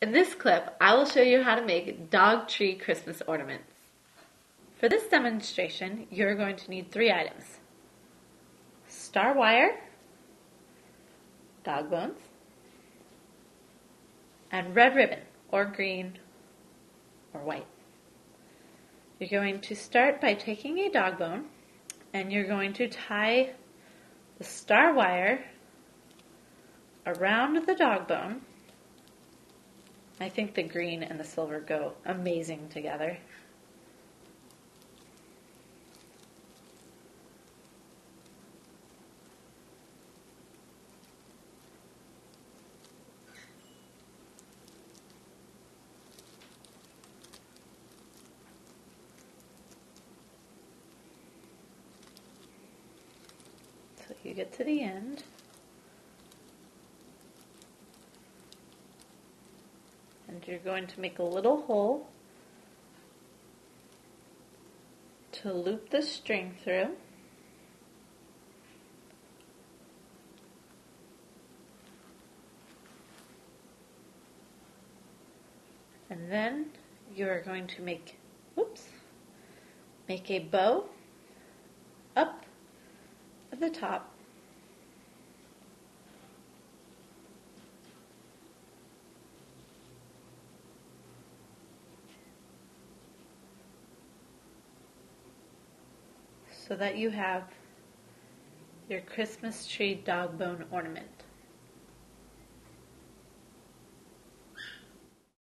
In this clip, I will show you how to make dog tree Christmas ornaments. For this demonstration, you're going to need 3 items: star wire, dog bones, and red ribbon, or green, or white. You're going to start by taking a dog bone, and you're going to tie the star wire around the dog bone. I think the green and the silver go amazing together. So you get to the end. And you're going to make a little hole to loop the string through. And then you are going to make a bow up at the top. So that you have your Christmas tree dog bone ornament.